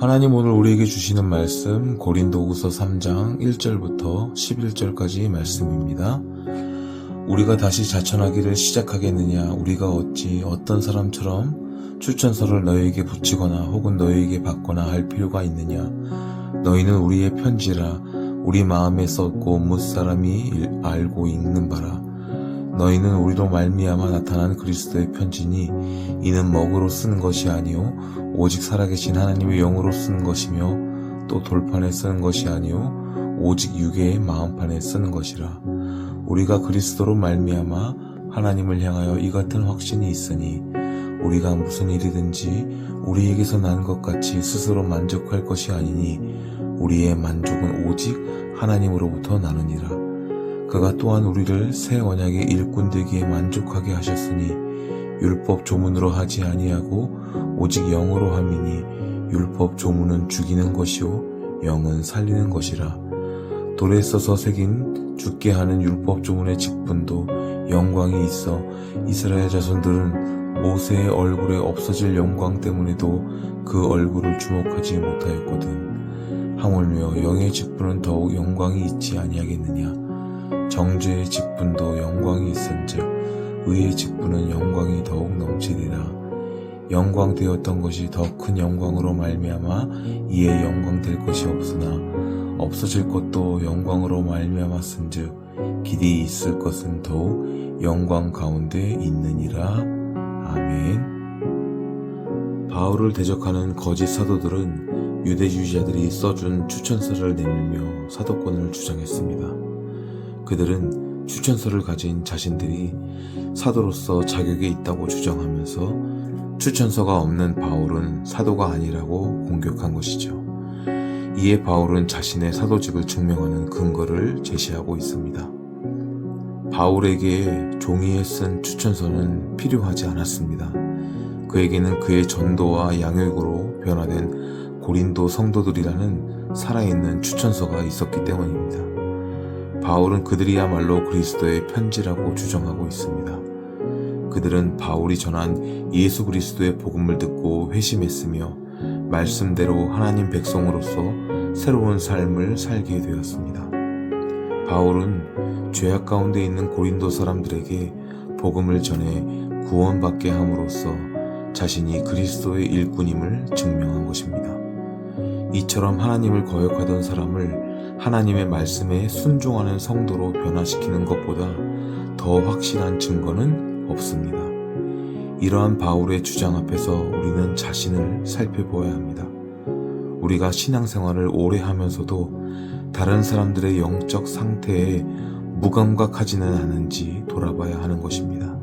하나님 오늘 우리에게 주시는 말씀 고린도후서 3장 1절부터 11절까지 말씀입니다. 우리가 다시 자천하기를 시작하겠느냐? 우리가 어찌 어떤 사람처럼 추천서를 너희에게 붙이거나 혹은 너희에게 받거나 할 필요가 있느냐? 너희는 우리의 편지라 우리 마음에 썼고 무사람이 알고 읽는 바라. 너희는 우리로 말미암아 나타난 그리스도의 편지니 이는 먹으로 쓰는 것이 아니요 오직 살아계신 하나님의 영으로 쓰는 것이며 또 돌판에 쓰는 것이 아니요 오직 육의 마음판에 쓰는 것이라. 우리가 그리스도로 말미암아 하나님을 향하여 이 같은 확신이 있으니 우리가 무슨 일이든지 우리에게서 난 것 같이 스스로 만족할 것이 아니니 우리의 만족은 오직 하나님으로부터 나느니라. 그가 또한 우리를 새 언약의 일꾼 되기에 만족하게 하셨으니 율법 조문으로 하지 아니하고 오직 영으로 함이니 율법 조문은 죽이는 것이요 영은 살리는 것이라. 돌에 써서 새긴 죽게 하는 율법 조문의 직분도 영광이 있어 이스라엘 자손들은 모세의 얼굴에 없어질 영광 때문에도 그 얼굴을 주목하지 못하였거든. 하물며 영의 직분은 더욱 영광이 있지 아니하겠느냐. 정죄의 직분도 영광이 있은즉 의의 직분은 영광이 더욱 넘치리라. 영광되었던 것이 더 큰 영광으로 말미암아 이에 영광될 것이 없으나 없어질 것도 영광으로 말미암았은즉 길이 있을 것은 더욱 영광 가운데 있느니라. 아멘. 바울을 대적하는 거짓 사도들은 유대주의자들이 써준 추천서를 내밀며 사도권을 주장했습니다. 그들은 추천서를 가진 자신들이 사도로서 자격이 있다고 주장하면서 추천서가 없는 바울은 사도가 아니라고 공격한 것이죠. 이에 바울은 자신의 사도직을 증명하는 근거를 제시하고 있습니다. 바울에게 종이에 쓴 추천서는 필요하지 않았습니다. 그에게는 그의 전도와 양육으로 변화된 고린도 성도들이라는 살아있는 추천서가 있었기 때문입니다. 바울은 그들이야말로 그리스도의 편지라고 주장하고 있습니다. 그들은 바울이 전한 예수 그리스도의 복음을 듣고 회심했으며 말씀대로 하나님 백성으로서 새로운 삶을 살게 되었습니다. 바울은 죄악 가운데 있는 고린도 사람들에게 복음을 전해 구원받게 함으로써 자신이 그리스도의 일꾼임을 증명한 것입니다. 이처럼 하나님을 거역하던 사람을 하나님의 말씀에 순종하는 성도로 변화시키는 것보다 더 확실한 증거는 없습니다. 이러한 바울의 주장 앞에서 우리는 자신을 살펴보아야 합니다. 우리가 신앙생활을 오래 하면서도 다른 사람들의 영적 상태에 무감각하지는 않은지 돌아봐야 하는 것입니다.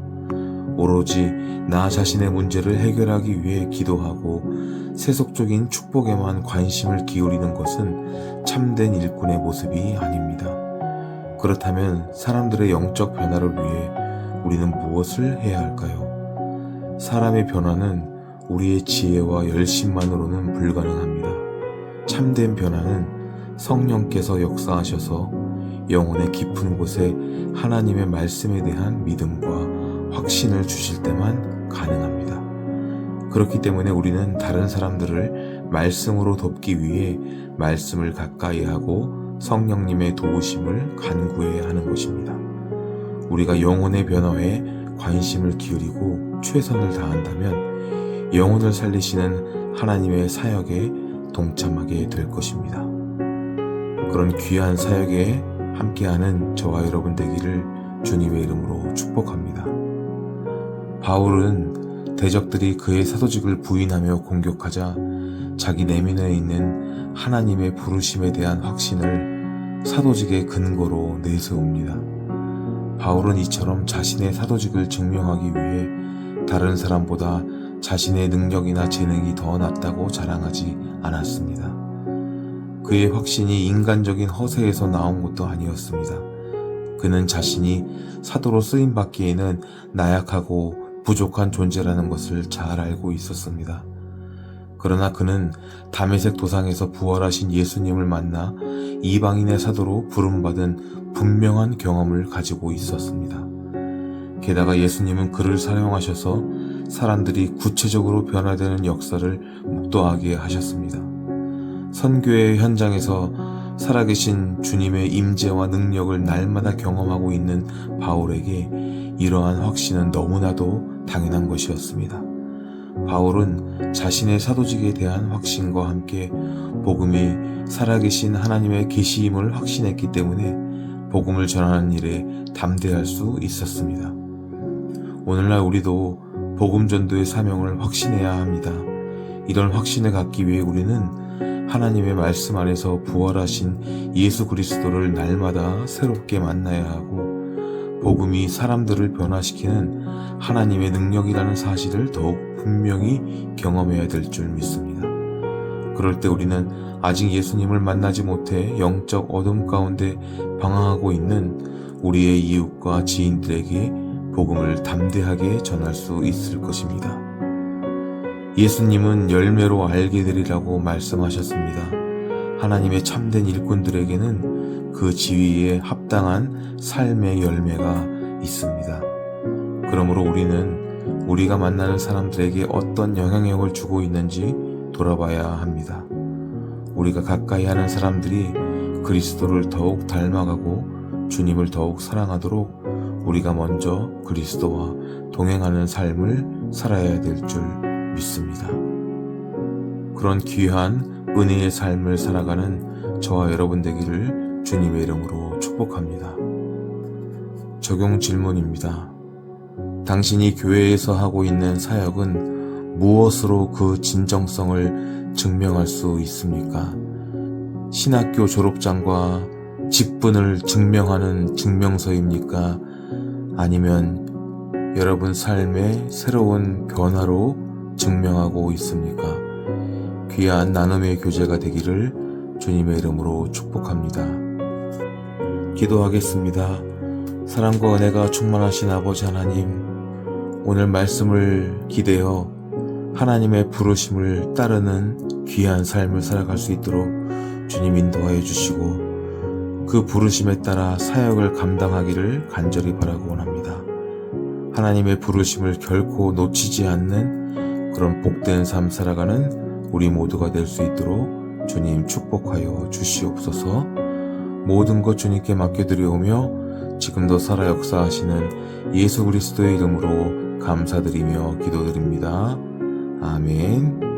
오로지 나 자신의 문제를 해결하기 위해 기도하고 세속적인 축복에만 관심을 기울이는 것은 참된 일꾼의 모습이 아닙니다. 그렇다면 사람들의 영적 변화를 위해 우리는 무엇을 해야 할까요? 사람의 변화는 우리의 지혜와 열심만으로는 불가능합니다. 참된 변화는 성령께서 역사하셔서 영혼의 깊은 곳에 하나님의 말씀에 대한 믿음과 확신을 주실 때만 가능합니다. 그렇기 때문에 우리는 다른 사람들을 말씀으로 돕기 위해 말씀을 가까이 하고 성령님의 도우심을 간구해야 하는 것입니다. 우리가 영혼의 변화에 관심을 기울이고 최선을 다한다면 영혼을 살리시는 하나님의 사역에 동참하게 될 것입니다. 그런 귀한 사역에 함께하는 저와 여러분 되기를 주님의 이름으로 축복합니다. 바울은 대적들이 그의 사도직을 부인하며 공격하자 자기 내면에 있는 하나님의 부르심에 대한 확신을 사도직의 근거로 내세웁니다. 바울은 이처럼 자신의 사도직을 증명하기 위해 다른 사람보다 자신의 능력이나 재능이 더 낫다고 자랑하지 않았습니다. 그의 확신이 인간적인 허세에서 나온 것도 아니었습니다. 그는 자신이 사도로 쓰임받기에는 나약하고 부족한 존재라는 것을 잘 알고 있었습니다. 그러나 그는 다메섹 도상에서 부활하신 예수님을 만나 이방인의 사도로 부름받은 분명한 경험을 가지고 있었습니다. 게다가 예수님은 그를 사용하셔서 사람들이 구체적으로 변화되는 역사를 목도하게 하셨습니다. 선교의 현장에서 살아계신 주님의 임재와 능력을 날마다 경험하고 있는 바울에게 이러한 확신은 너무나도 당연한 것이었습니다. 바울은 자신의 사도직에 대한 확신과 함께 복음이 살아계신 하나님의 계시임을 확신했기 때문에 복음을 전하는 일에 담대할 수 있었습니다. 오늘날 우리도 복음 전도의 사명을 확신해야 합니다. 이런 확신을 갖기 위해 우리는 하나님의 말씀 안에서 부활하신 예수 그리스도를 날마다 새롭게 만나야 하고 복음이 사람들을 변화시키는 하나님의 능력이라는 사실을 더욱 분명히 경험해야 될 줄 믿습니다. 그럴 때 우리는 아직 예수님을 만나지 못해 영적 어둠 가운데 방황하고 있는 우리의 이웃과 지인들에게 복음을 담대하게 전할 수 있을 것입니다. 예수님은 열매로 알게 되리라고 말씀하셨습니다. 하나님의 참된 일꾼들에게는 그 지위에 합당한 삶의 열매가 있습니다. 그러므로 우리는 우리가 만나는 사람들에게 어떤 영향력을 주고 있는지 돌아봐야 합니다. 우리가 가까이 하는 사람들이 그리스도를 더욱 닮아가고 주님을 더욱 사랑하도록 우리가 먼저 그리스도와 동행하는 삶을 살아야 될 줄 믿습니다. 그런 귀한 은혜의 삶을 살아가는 저와 여러분 되기를 주님의 이름으로 축복합니다. 적용 질문입니다. 당신이 교회에서 하고 있는 사역은 무엇으로 그 진정성을 증명할 수 있습니까? 신학교 졸업장과 직분을 증명하는 증명서입니까? 아니면 여러분 삶의 새로운 변화로 증명하고 있습니까? 귀한 나눔의 교제가 되기를 주님의 이름으로 축복합니다. 기도하겠습니다. 사랑과 은혜가 충만하신 아버지 하나님, 오늘 말씀을 기대어 하나님의 부르심을 따르는 귀한 삶을 살아갈 수 있도록 주님 인도하여 주시고 그 부르심에 따라 사역을 감당하기를 간절히 바라고 원합니다. 하나님의 부르심을 결코 놓치지 않는 그런 복된 삶 살아가는 우리 모두가 될 수 있도록 주님 축복하여 주시옵소서. 모든 것 주님께 맡겨드리오며 지금도 살아 역사하시는 예수 그리스도의 이름으로 감사드리며 기도드립니다. 아멘.